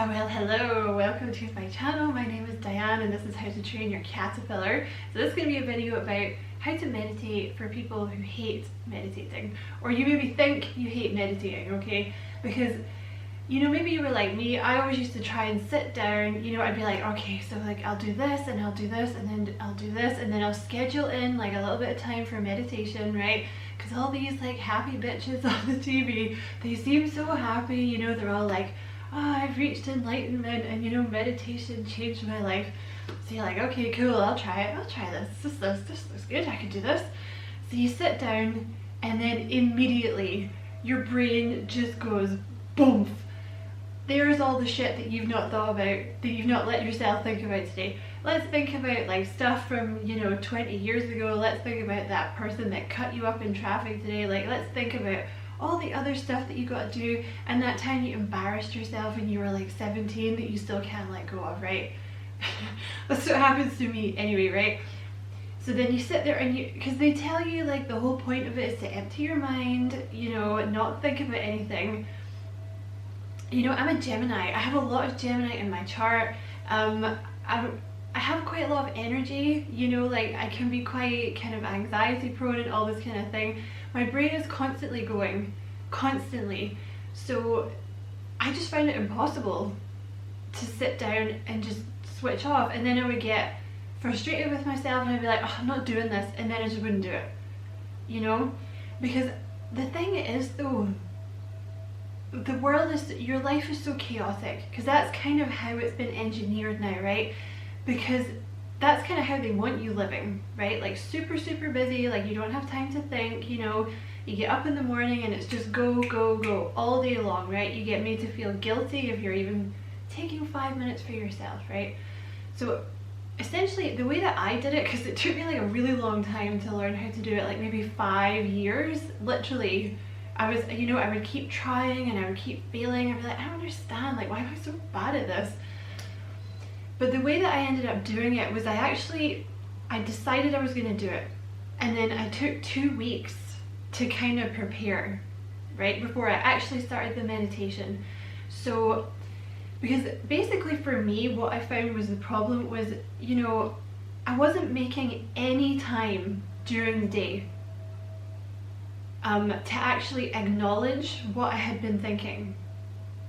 Well, hello, welcome to my channel. My name is Diane and this is how to train your caterpillar. So this is going to be a video about how to meditate for people who hate meditating, or you maybe think you hate meditating, okay? Because maybe you were like me. I always used to try and sit down, I'd be like, okay, so like I'll do this and I'll do this and then I'll do this, and then I'll schedule in like a little bit of time for meditation, right? Because all these like happy bitches on the TV, they seem so happy, they're all like, oh, I've reached enlightenment and meditation changed my life. So you're like, okay, cool, I'll try it, I'll try this, this looks good, I can do this. So you sit down and then immediately your brain just goes boom. There's all the shit that you've not thought about, that you've not let yourself think about today. Let's think about like stuff from 20 years ago. Let's think about that person that cut you up in traffic today. Like, let's think about all the other stuff that you got to do, and that time you embarrassed yourself when you were like 17 that you still can't let go of, right? That's what happens to me anyway, right? So then you sit there and because they tell you like the whole point of it is to empty your mind, not think about anything. I'm a Gemini. I have a lot of Gemini in my chart. I have quite a lot of energy, like I can be quite kind of anxiety prone and all this kind of thing. My brain is constantly going, constantly. So I just find it impossible to sit down and just switch off. And then I would get frustrated with myself and I'd be like, oh, I'm not doing this. And then I just wouldn't do it, Because the thing is though, the world is, your life is so chaotic, because that's kind of how it's been engineered now, right? Because that's kind of how they want you living, right? Like super busy, like you don't have time to think, you get up in the morning and it's just go all day long, right? You get made to feel guilty if you're even taking 5 minutes for yourself, right? So essentially the way that I did it, because it took me like a really long time to learn how to do it, like maybe 5 years, literally. I would keep trying and I would keep failing. I'd be like, I don't understand, like why am I so bad at this? But the way that I ended up doing it was I decided I was going to do it, and then I took 2 weeks to kind of prepare, right, before I actually started the meditation. So because basically for me what I found was the problem was, I wasn't making any time during the day to actually acknowledge what I had been thinking.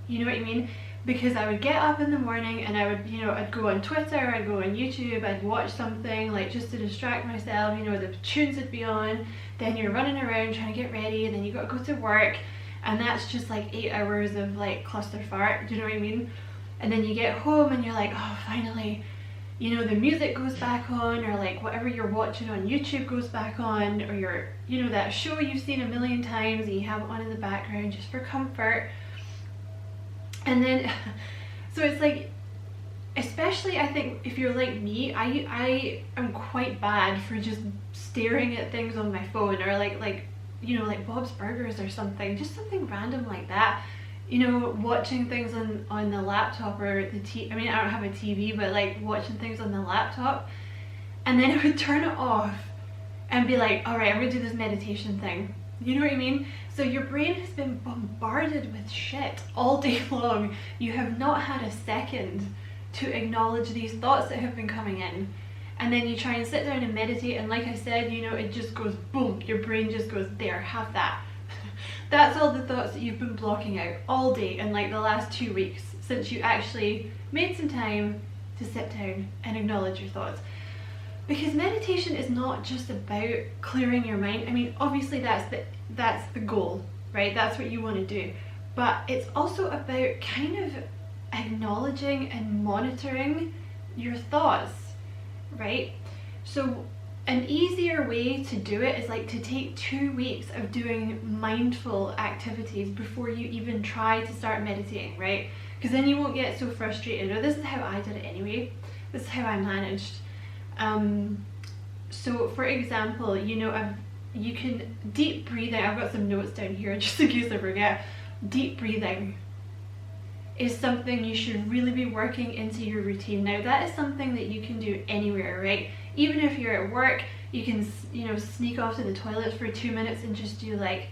You know what I mean? Because I would get up in the morning and I would, I'd go on Twitter, I'd go on YouTube, I'd watch something like just to distract myself, the tunes would be on, then you're running around trying to get ready, and then you got to go to work, and that's just like 8 hours of like cluster fart, do you know what I mean? And then you get home and you're like, oh, finally, the music goes back on, or like whatever you're watching on YouTube goes back on, or you're, that show you've seen a million times and you have it on in the background just for comfort. And then, so it's like, especially I think if you're like me, I am quite bad for just staring at things on my phone, or like Bob's Burgers or something, just something random like that. Watching things on the laptop or the TV. I mean, I don't have a TV, but like watching things on the laptop, and then I would turn it off and be like, all right, I'm gonna do this meditation thing. You know what I mean? So your brain has been bombarded with shit all day long. You have not had a second to acknowledge these thoughts that have been coming in. And then you try and sit down and meditate, and like I said, it just goes boom. Your brain just goes, there, have that. That's all the thoughts that you've been blocking out all day in like the last 2 weeks since you actually made some time to sit down and acknowledge your thoughts. Because meditation is not just about clearing your mind. I mean, obviously that's the goal, right? That's what you want to do. But it's also about kind of acknowledging and monitoring your thoughts, right? So an easier way to do it is like to take 2 weeks of doing mindful activities before you even try to start meditating, right? Because then you won't get so frustrated. Or this is how I did it anyway. This is how I managed. So for example, you can deep breathing. I've got some notes down here just in case I forget. Deep breathing is something you should really be working into your routine. Now that is something that you can do anywhere, right? Even if you're at work, you can sneak off to the toilet for 2 minutes and just do like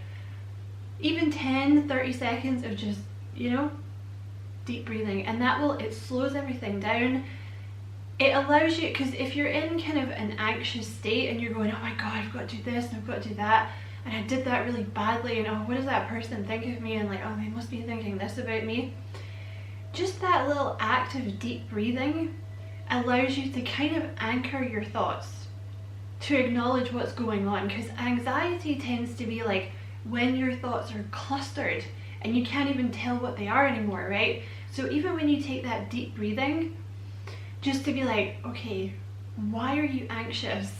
even 10-30 seconds of just deep breathing, and it slows everything down. It allows you, because if you're in kind of an anxious state and you're going, oh my god, I've got to do this and I've got to do that, and I did that really badly, and oh, what does that person think of me, and like, oh, they must be thinking this about me. Just that little act of deep breathing allows you to kind of anchor your thoughts, to acknowledge what's going on, because anxiety tends to be like when your thoughts are clustered and you can't even tell what they are anymore, right? So even when you take that deep breathing, just to be like, okay, why are you anxious?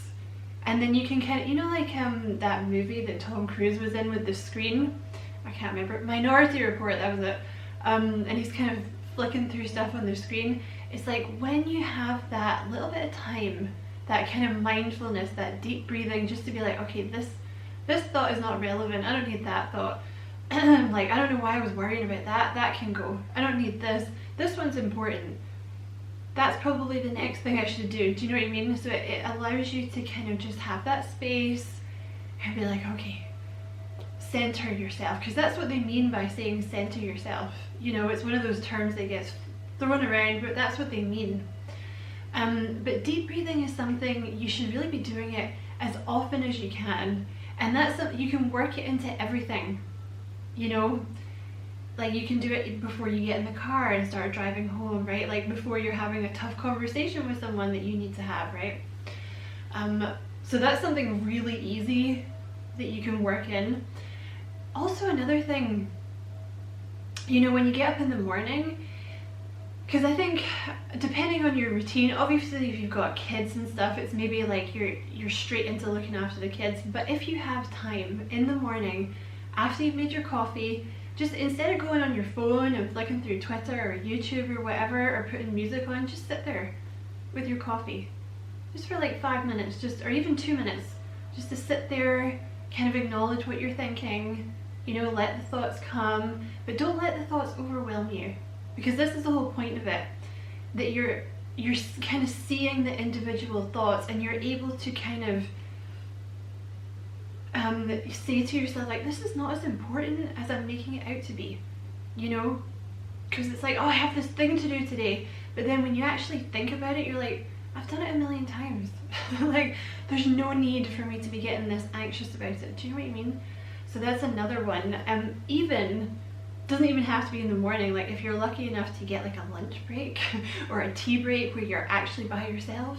And then you can kind of, you know, like that movie that Tom Cruise was in with the screen, I can't remember, Minority Report, that was it. And he's kind of flicking through stuff on the screen. It's like when you have that little bit of time, that kind of mindfulness, that deep breathing, just to be like, okay, this thought is not relevant, I don't need that thought. Like, I don't know why I was worrying about that, that can go. I don't need this one's important. That's probably the next thing I should do. Do you know what I mean? So it allows you to kind of just have that space and be like, okay, center yourself, because that's what they mean by saying center yourself. You know, it's one of those terms that gets thrown around, but that's what they mean. But deep breathing is something you should really be doing it as often as you can, and that's something you can work it into everything. You know, like you can do it before you get in the car and start driving home, right? Like before you're having a tough conversation with someone that you need to have, right? So that's something really easy that you can work in. Also, another thing, you know, when you get up in the morning, because I think depending on your routine, obviously if you've got kids and stuff, it's maybe like you're straight into looking after the kids. But if you have time in the morning after you've made your coffee, just instead of going on your phone and flicking through Twitter or YouTube or whatever, or putting music on, just sit there with your coffee, just for like 5 minutes, or even 2 minutes, just to sit there, kind of acknowledge what you're thinking, you know, let the thoughts come, but don't let the thoughts overwhelm you, because this is the whole point of it, that you're kind of seeing the individual thoughts, and you're able to kind of say to yourself, like, this is not as important as I'm making it out to be, you know, because it's like, oh, I have this thing to do today, but then when you actually think about it, you're like, I've done it a million times. Like, there's no need for me to be getting this anxious about it. Do you know what I mean? So that's another one. Even doesn't even have to be in the morning. Like if you're lucky enough to get like a lunch break or a tea break where you're actually by yourself,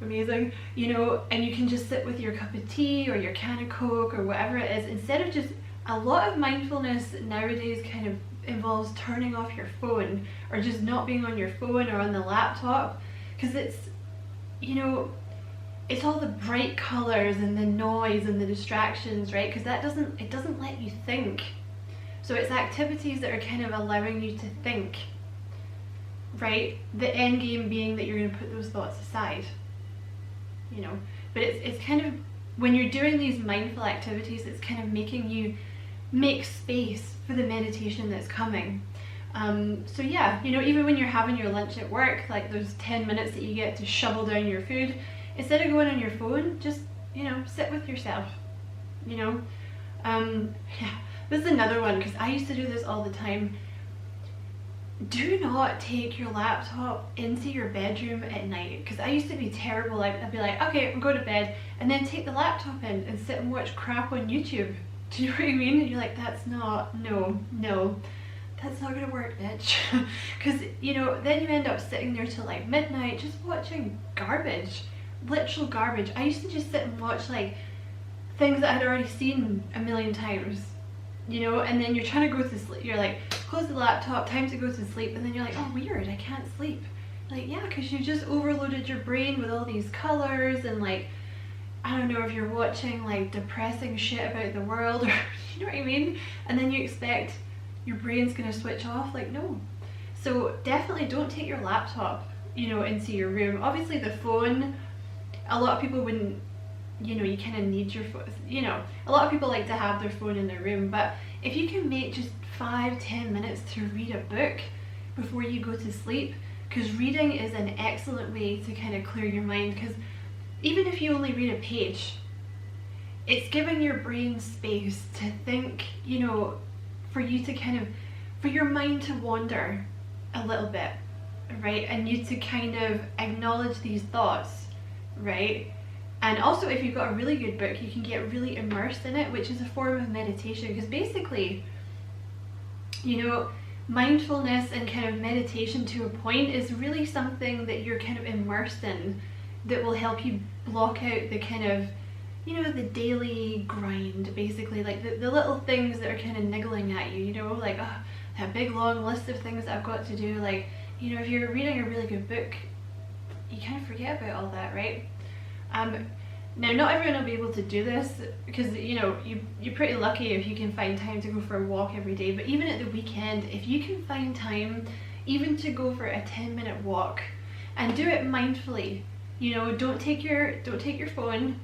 amazing, you know, and you can just sit with your cup of tea or your can of Coke or whatever it is, instead of just, a lot of mindfulness nowadays kind of involves turning off your phone, or just not being on your phone or on the laptop, because it's, you know, it's all the bright colors and the noise and the distractions, right? Because it doesn't let you think. So it's activities that are kind of allowing you to think, right? The end game being that you're going to put those thoughts aside, you know. But it's kind of, when you're doing these mindful activities, it's kind of making you make space for the meditation that's coming. So yeah, you know, even when you're having your lunch at work, like those 10 minutes that you get to shovel down your food, instead of going on your phone, just, you know, sit with yourself, you know. Yeah, this is another one, because I used to do this all the time. Do not take your laptop into your bedroom at night, because I used to be terrible. I'd be like, okay, I'll go to bed, and then take the laptop in and sit and watch crap on YouTube. Do you know what I mean? And you're like, that's not, no, that's not gonna work, bitch. Because, you know, then you end up sitting there till like midnight just watching garbage, literal garbage. I used to just sit and watch like things that I'd already seen a million times, you know, and then you're trying to go to sleep, you're like, close the laptop, time to go to sleep, and then you're like, oh weird, I can't sleep. Like, yeah, because you just overloaded your brain with all these colors, and like, I don't know, if you're watching like depressing shit about the world, or you know what I mean, and then you expect your brain's gonna switch off. Like, no. So definitely don't take your laptop, you know, into your room. Obviously the phone, a lot of people wouldn't, you know, you kind of need your phone, you know, a lot of people like to have their phone in their room, but if you can make just 5-10 minutes to read a book before you go to sleep, because reading is an excellent way to kind of clear your mind, because even if you only read a page, it's giving your brain space to think, you know, for you to kind of for your mind to wander a little bit, right? And you to kind of acknowledge these thoughts, right? And also, if you've got a really good book, you can get really immersed in it, which is a form of meditation. Because basically, you know, mindfulness and kind of meditation to a point is really something that you're kind of immersed in, that will help you block out the kind of, you know, the daily grind, basically, like the little things that are kind of niggling at you, you know, like, oh, that big long list of things that I've got to do. Like, you know, if you're reading a really good book, you kind of forget about all that, right? Now, not everyone will be able to do this, because, you know, you're pretty lucky if you can find time to go for a walk every day. But even at the weekend, if you can find time even to go for a 10-minute walk, and do it mindfully, you know, don't take your phone.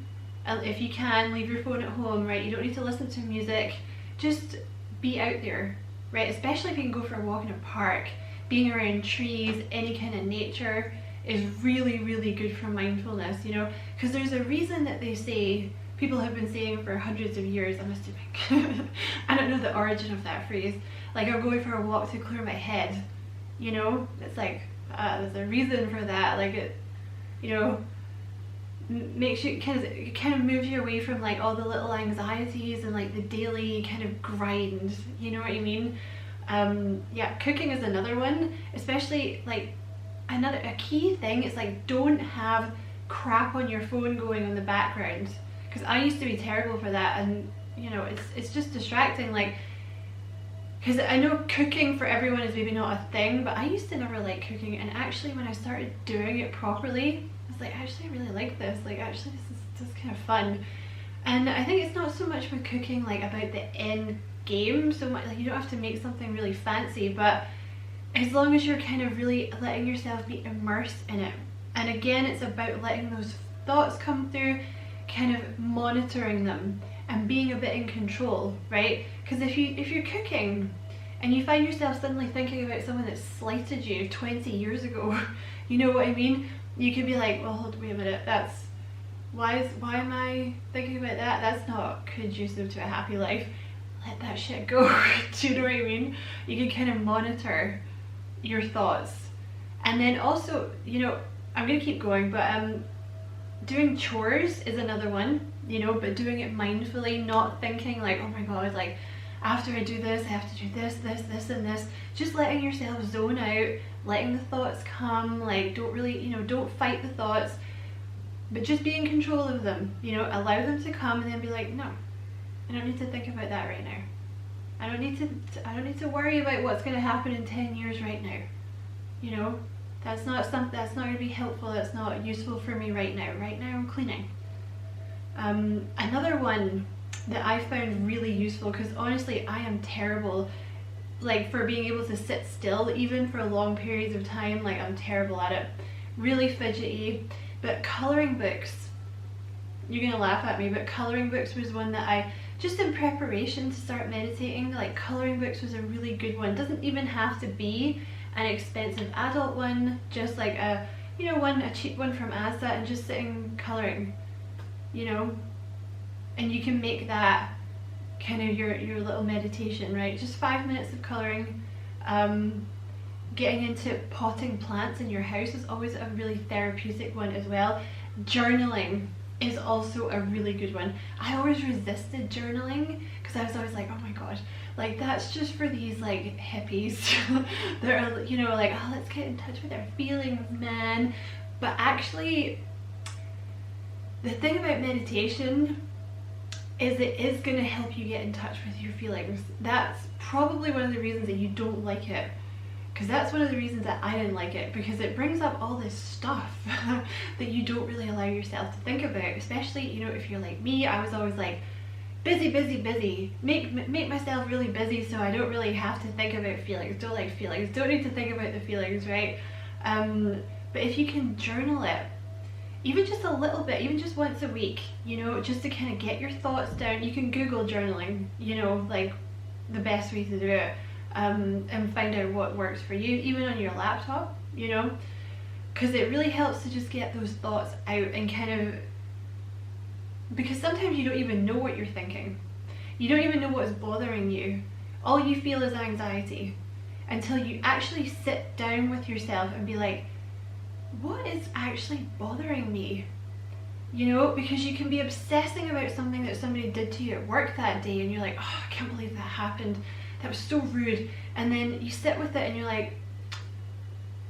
If you can, leave your phone at home, right? You don't need to listen to music. Just be out there, right? Especially if you can go for a walk in a park. Being around trees, any kind of nature, is really, really good for mindfulness, you know, because there's a reason that they say, people have been saying for hundreds of years, I'm assuming, I don't know the origin of that phrase, like, I'm going for a walk to clear my head, you know, it's like, there's a reason for that, like, it, you know, makes you, kind of moves you away from like all the little anxieties and like the daily kind of grind, you know what I mean? Yeah, cooking is another one, especially like, a key thing is like, don't have crap on your phone going on the background, because I used to be terrible for that, and you know, it's just distracting, like, because I know cooking for everyone is maybe not a thing, but I used to never like cooking, and actually when I started doing it properly, I was like, actually I really like this, like, actually this is kind of fun. And I think it's not so much with cooking like about the end game so much, like, you don't have to make something really fancy, but as long as you're kind of really letting yourself be immersed in it. And again, it's about letting those thoughts come through, kind of monitoring them and being a bit in control, right? Because if you're cooking and you find yourself suddenly thinking about someone that slighted you 20 years ago, you know what I mean? You could be like, well, wait a minute, that's, why am I thinking about that? That's not conducive to a happy life. Let that shit go. Do you know what I mean? You can kind of monitor your thoughts. And then also, you know, I'm gonna keep going, but doing chores is another one, you know, but doing it mindfully, not thinking like, oh my god, like, after I do this, I have to do this, and this. Just letting yourself zone out, letting the thoughts come, like, don't really, you know, don't fight the thoughts, but just be in control of them, you know, allow them to come, and then be like, no, I don't need to think about that right now. I don't need to worry about what's going to happen in 10 years right now. You know, that's not going to be helpful, that's not useful for me right now. Right now I'm cleaning. Another one that I found really useful, because honestly I am terrible, like, for being able to sit still even for long periods of time, like, I'm terrible at it. Really fidgety, but coloring books, you're gonna laugh at me, but coloring books was one that I, just in preparation to start meditating, like, coloring books was a really good one. It doesn't even have to be an expensive adult one, just like a, you know, a cheap one from Asda, and just sitting coloring, you know, and you can make that kind of your little meditation, right? Just 5 minutes of coloring. Getting into potting plants in your house is always a really therapeutic one as well. Journaling is also a really good one. I always resisted journaling because I was always like, oh my god, like, that's just for these like hippies that are, you know, like, oh, let's get in touch with our feelings, man. But actually, the thing about meditation is it is going to help you get in touch with your feelings. That's probably one of the reasons that you don't like it, because that's one of the reasons that I didn't like it, because it brings up all this stuff that you don't really allow yourself to think about, especially, you know, if you're like me. I was always like, busy, make myself really busy so I don't really have to think about feelings, don't like feelings, don't need to think about the feelings, right? But if you can journal it, even just a little bit, even just once a week, you know, just to kind of get your thoughts down. You can Google journaling, you know, like the best way to do it, and find out what works for you, even on your laptop, you know, because it really helps to just get those thoughts out and kind of, because sometimes you don't even know what you're thinking. You don't even know what's bothering you. All you feel is anxiety, until you actually sit down with yourself and be like, what is actually bothering me? You know, because you can be obsessing about something that somebody did to you at work that day and you're like, oh, I can't believe that happened. That was so rude. And then you sit with it and you're like,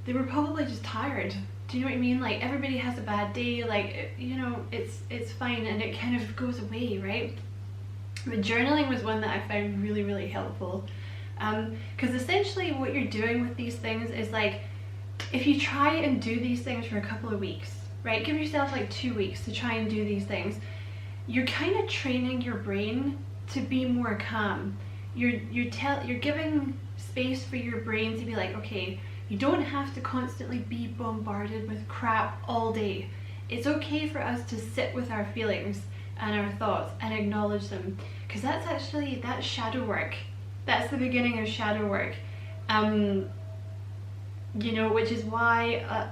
they were probably just tired. Do you know what I mean? Like, everybody has a bad day, like, you know, it's fine, and it kind of goes away, right? But journaling was one that I found really, really helpful. Because essentially what you're doing with these things is like, if you try and do these things for a couple of weeks, right? Give yourself like 2 weeks to try and do these things. You're kind of training your brain to be more calm. You're giving space for your brain to be like, okay, you don't have to constantly be bombarded with crap all day. It's okay for us to sit with our feelings and our thoughts and acknowledge them, because that's shadow work. That's the beginning of shadow work. You know, which is why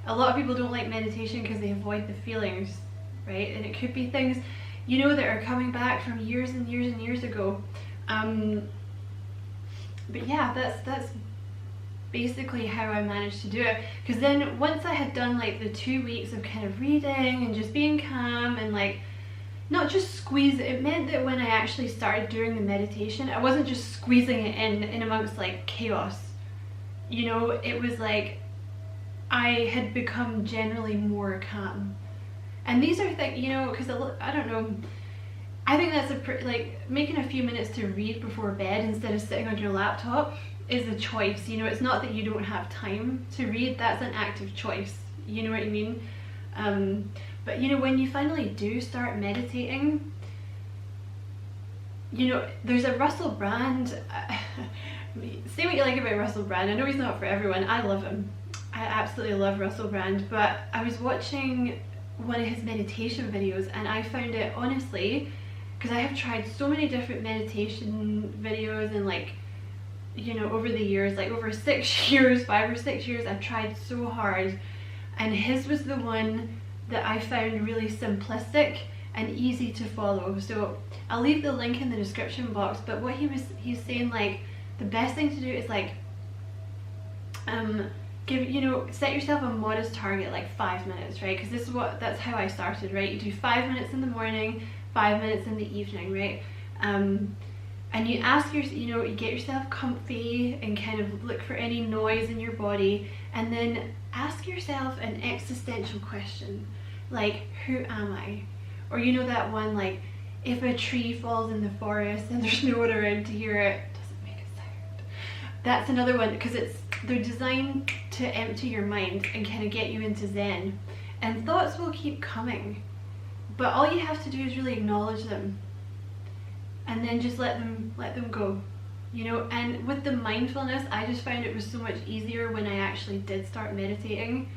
a lot of people don't like meditation, because they avoid the feelings, right? And it could be things, you know, that are coming back from years and years and years ago. But yeah, that's basically how I managed to do it. Because then once I had done like the 2 weeks of kind of reading and just being calm and like not just squeeze it meant that when I actually started doing the meditation, I wasn't just squeezing it in amongst like chaos. You know, it was like I had become generally more calm. And these are things, you know, because I don't know, I think that's like making a few minutes to read before bed instead of sitting on your laptop is a choice. You know, it's not that you don't have time to read, that's an active choice. You know what I mean? But you know, when you finally do start meditating, you know, there's a Russell Brand, say what you like about Russell Brand, I know he's not for everyone, I love him. I absolutely love Russell Brand, but I was watching one of his meditation videos and I found it, honestly, because I have tried so many different meditation videos and like, you know, over the years, like over 6 years, 5 or 6 years, I've tried so hard, and his was the one that I found really simplistic and easy to follow. So I'll leave the link in the description box, but what he's saying, like, the best thing to do is like set yourself a modest target, like 5 minutes, right? Because that's how I started, right? You do 5 minutes in the morning, 5 minutes in the evening, right? And you you get yourself comfy and kind of look for any noise in your body, and then ask yourself an existential question, like, who am I? Or you know that one, like, if a tree falls in the forest and there's no one around to hear it, does it make a sound? That's another one, because they're designed to empty your mind and kind of get you into Zen. And thoughts will keep coming, but all you have to do is really acknowledge them, and then just let them go, you know. And with the mindfulness, I just found it was so much easier when I actually did start meditating,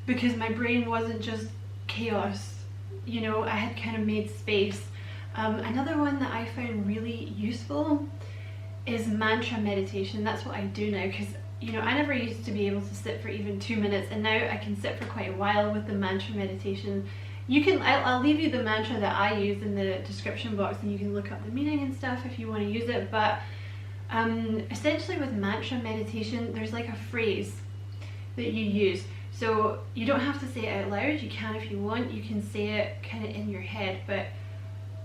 because my brain wasn't just chaos, you know. I had kind of made space. Another one that I found really useful is mantra meditation. That's what I do now, because you know, I never used to be able to sit for even 2 minutes, and now I can sit for quite a while with the mantra meditation. I'll leave you the mantra that I use in the description box, and you can look up the meaning and stuff if you want to use it. But essentially with mantra meditation, there's like a phrase that you use. So you don't have to say it out loud, you can if you want, you can say it kind of in your head, but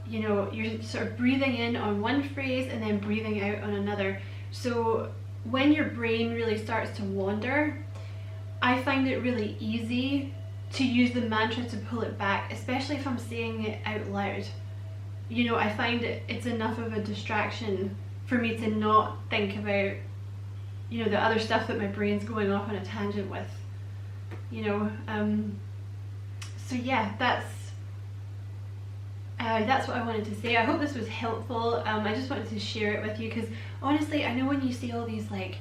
you know, you're sort of breathing in on one phrase and then breathing out on another. So when your brain really starts to wander, I find it really easy to use the mantra to pull it back, especially if I'm saying it out loud. You know, I find it's enough of a distraction for me to not think about, you know, the other stuff that my brain's going off on a tangent with, you know. So yeah, that's what I wanted to say. I hope this was helpful. I just wanted to share it with you, because honestly, I know when you see all these like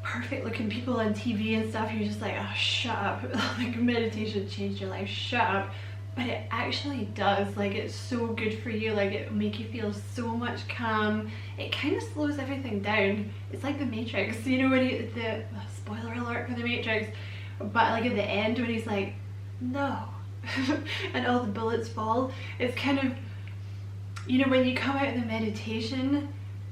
perfect looking people on TV and stuff, you're just like, oh, shut up. Like, meditation changed your life, shut up. But it actually does. Like, it's so good for you. Like, it will make you feel so much calm. It kind of slows everything down. It's like the Matrix, you know, when spoiler alert for the Matrix, but like at the end when he's like, no, and all the bullets fall. It's kind of, you know, when you come out of the meditation,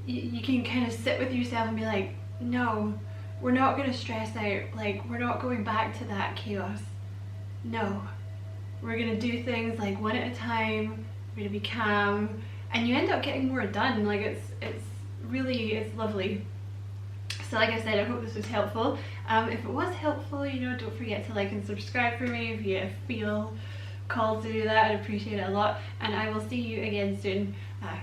you can kind of sit with yourself and be like, no, we're not going to stress out, like we're not going back to that chaos. No, we're going to do things like one at a time, we're going to be calm, and you end up getting more done. Like it's really, it's lovely. So like I said, I hope this was helpful. If it was helpful, you know, don't forget to like and subscribe for me if you feel called to do that. I'd appreciate it a lot, and I will see you again soon. Bye.